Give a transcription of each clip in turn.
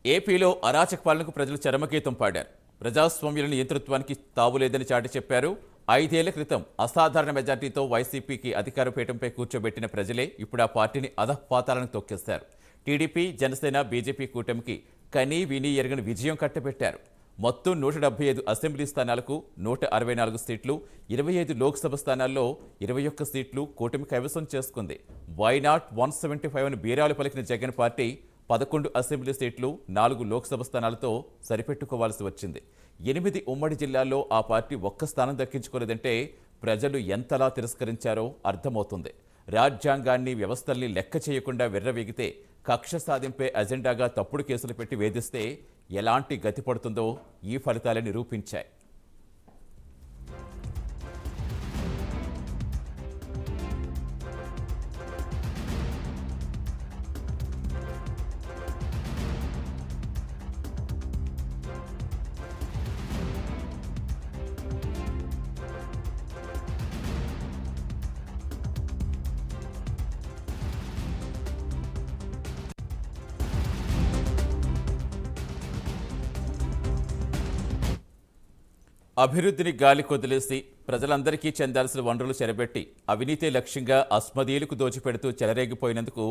ఏపీలో అరాచక పాలనకు ప్రజలు చరమగీతం పాడారు. ప్రజాస్వామ్యుల నియంతృత్వానికి తావులేదని చాటి చెప్పారు. 5 ఏళ్ల క్రితం అసాధారణ మెజార్టీతో వైసీపీకి అధికార పీఠంపై కూర్చోబెట్టిన ప్రజలే ఇప్పుడు ఆ పార్టీని అధఃపాతాలను తొక్కేశారు. టీడీపీ, జనసేన, బీజేపీ కూటమికి కనీ విని ఎరగని విజయం కట్టబెట్టారు. మొత్తం 175 అసెంబ్లీ స్థానాలకు 164 సీట్లు, 25 లోక్సభ స్థానాల్లో 21 సీట్లు కూటమి కైవసం చేసుకుంది. వైనాట్ 175 అని బీరాలు పలికిన జగన్ పార్టీ 11 అసెంబ్లీ సీట్లు, 4 లోక్సభ స్థానాలతో సరిపెట్టుకోవాల్సి వచ్చింది. 8 ఉమ్మడి జిల్లాల్లో ఆ పార్టీ ఒక్క స్థానం దక్కించుకోలేదంటే ప్రజలు ఎంతలా తిరస్కరించారో అర్థమవుతుంది. రాజ్యాంగాన్ని, వ్యవస్థల్ని లెక్క చేయకుండా విర్రవీగితే, కక్ష సాధింపే అజెండాగా తప్పుడు కేసులు పెట్టి వేధిస్తే ఎలాంటి గతి పడుతుందో ఈ ఫలితాలే నిరూపించాయి. అభివృద్ధిని గాలి కొదిలేసి ప్రజలందరికీ చెందాల్సిన వనరులు చెరబెట్టి అవినీతి లక్ష్యంగా అస్మదీయులకు దోచిపెడుతూ చెలరేగిపోయినందుకు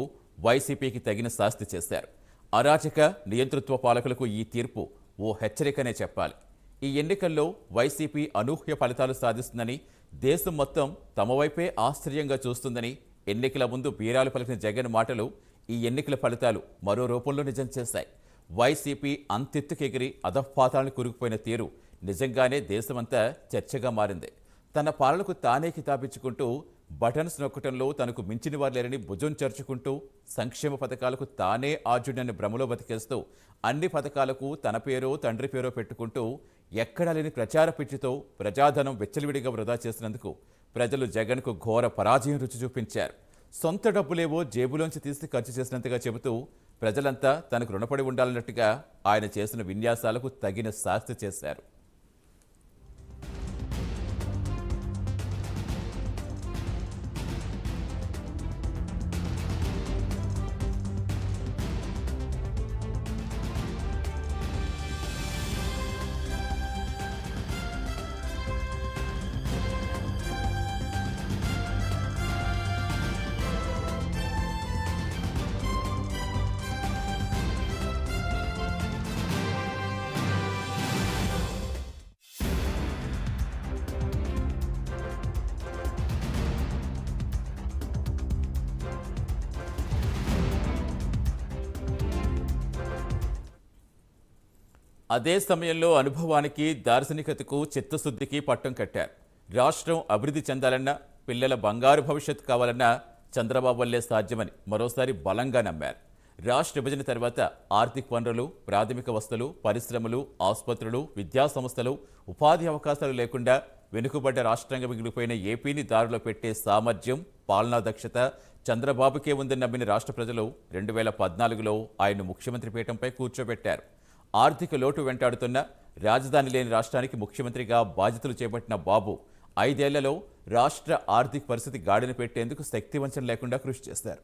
వైసీపీకి తగిన శాస్తి చేశారు. అరాచక నియంతృత్వ పాలకులకు ఈ తీర్పు ఓ హెచ్చరికనే చెప్పాలి. ఈ ఎన్నికల్లో వైసీపీ అనూహ్య ఫలితాలు సాధిస్తుందని, దేశం మొత్తం తమ వైపే ఆశ్చర్యంగా చూస్తుందని ఎన్నికల ముందు బీరాలు పలికిన జగన్ మాటలు ఈ ఎన్నికల ఫలితాలు మరో రూపంలో నిజం చేశాయి. వైసీపీ అంతెత్తుకెగిరి అధఃపాతాలను కురుకుపోయిన తీరు నిజంగానే దేశమంతా చర్చగా మారింది. తన పాలనకు తానే కితాబిచ్చుకుంటూ, బటన్స్ నొక్కటంలో తనకు మించిన వారు లేరని భుజం చర్చుకుంటూ, సంక్షేమ పథకాలకు తానే ఆర్జునని భ్రమలో బతికేస్తూ, అన్ని పథకాలకు తన పేరో తండ్రి పేరో పెట్టుకుంటూ, ఎక్కడా లేని ప్రచార పిచ్చితో ప్రజాధనం వెచ్చలివిడిగా వృధా చేసినందుకు ప్రజలు జగన్కు ఘోర పరాజయం రుచి చూపించారు. సొంత డబ్బులేవో జేబులోంచి తీసి ఖర్చు చేసినంతగా చెబుతూ ప్రజలంతా తనకు రుణపడి ఉండాలన్నట్టుగా ఆయన చేసిన విన్యాసాలకు తగిన శాస్తి చేశారు. అదే సమయంలో అనుభవానికి, దార్శనికతకు, చిత్తశుద్ధికి పట్టం కట్టారు. రాష్ట్రం అభివృద్ధి చెందాలన్నా, పిల్లల బంగారు భవిష్యత్తు కావాలన్నా చంద్రబాబు వల్లే సాధ్యమని మరోసారి బలంగా నమ్మారు. రాష్ట్ర విభజన తర్వాత ఆర్థిక వనరులు, ప్రాథమిక వసతులు, పరిశ్రమలు, ఆసుపత్రులు, విద్యా సంస్థలు, ఉపాధి అవకాశాలు లేకుండా వెనుకబడ్డ రాష్ట్రంగా మిగిలిపోయిన ఏపీని దారిలో పెట్టే సామర్థ్యం, పాలనా దక్షత చంద్రబాబుకే ఉందని నమ్మిన రాష్ట్ర ప్రజలు 2014లో ఆయన్ను ముఖ్యమంత్రి పీఠంపై కూర్చోబెట్టారు. ఆర్థిక లోటు వెంటాడుతున్న, రాజధాని లేని రాష్ట్రానికి ముఖ్యమంత్రిగా బాధ్యతలు చేపట్టిన బాబు 5 ఏళ్లలో రాష్ట్ర ఆర్థిక పరిస్థితి గాడిన పెట్టేందుకు శక్తివంచన లేకుండా కృషి చేశారు.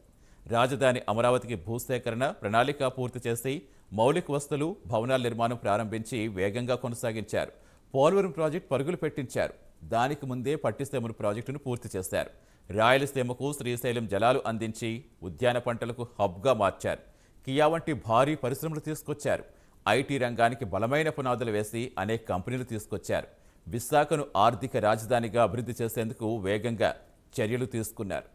రాజధాని అమరావతికి భూసేకరణ ప్రణాళిక పూర్తి చేసి మౌలిక వసతులు, భవనాల నిర్మాణం ప్రారంభించి వేగంగా కొనసాగించారు. పోలవరం ప్రాజెక్టు పరుగులు పెట్టించారు. దానికి ముందే పట్టిసీమ ప్రాజెక్టును పూర్తి చేశారు. రాయలసీమకు శ్రీశైలం జలాలు అందించి ఉద్యాన పంటలకు హబ్గా మార్చారు. కియా వంటి భారీ పరిశ్రమలు తీసుకొచ్చారు. ఐటీ రంగానికి బలమైన పునాదులు వేసి అనేక కంపెనీలు తీసుకొచ్చారు. విశాఖను ఆర్థిక రాజధానిగా అభివృద్ధి చేసేందుకు వేగంగా చర్యలు తీసుకున్నారు.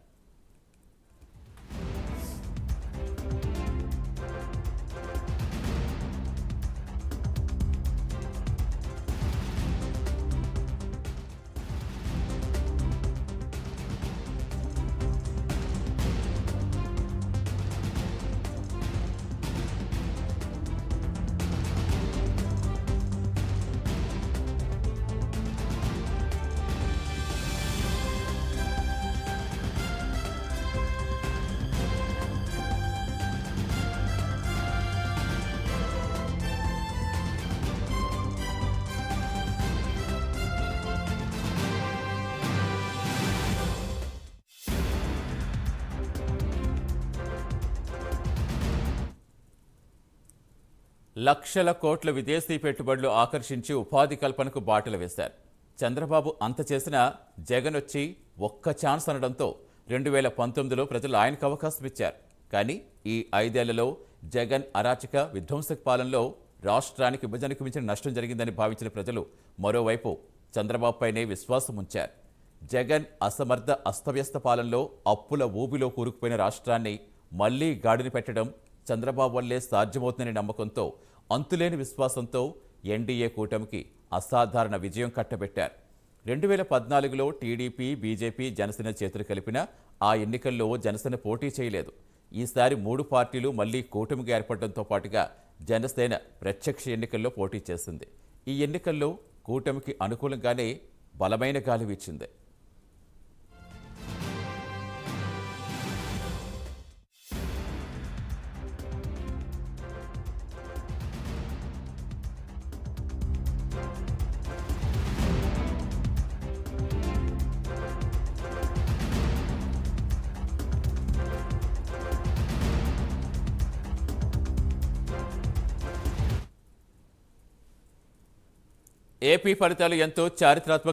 లక్షల కోట్ల విదేశీ పెట్టుబడులు ఆకర్షించి ఉపాధి కల్పనకు బాటలు వేశారు. చంద్రబాబు అంత చేసినా జగన్ వచ్చి ఒక్క ఛాన్స్ అనడంతో 2019లో ప్రజలు ఆయనకు అవకాశం ఇచ్చారు. కానీ ఈ 5 ఏళ్లలో జగన్ అరాచక విధ్వంసక పాలనలో రాష్ట్రానికి విభజనకు మించిన నష్టం జరిగిందని భావించిన ప్రజలు మరోవైపు చంద్రబాబుపైనే విశ్వాసం ఉంచారు. జగన్ అసమర్థ అస్తవ్యస్త పాలనలో అప్పుల ఊబిలో కూరుకుపోయిన రాష్ట్రాన్ని మళ్లీ గాడిని పెట్టడం చంద్రబాబు వల్లే సాధ్యమవుతుందనే నమ్మకంతో, అంతులేని విశ్వాసంతో ఎన్డీఏ కూటమికి అసాధారణ విజయం కట్టబెట్టారు. 2014లో టీడీపీ, బీజేపీ, జనసేన చేతులు కలిపిన ఆ ఎన్నికల్లో జనసేన పోటీ చేయలేదు. ఈసారి 3 పార్టీలు మళ్లీ కూటమిగా ఏర్పడడంతో పాటుగా జనసేన ప్రత్యక్ష ఎన్నికల్లో పోటీ చేసింది. ఈ ఎన్నికల్లో కూటమికి అనుకూలంగానే బలమైన గాలి వీచింది. ఏపీ ఫలితాలు ఎంతో చారిత్రాత్మక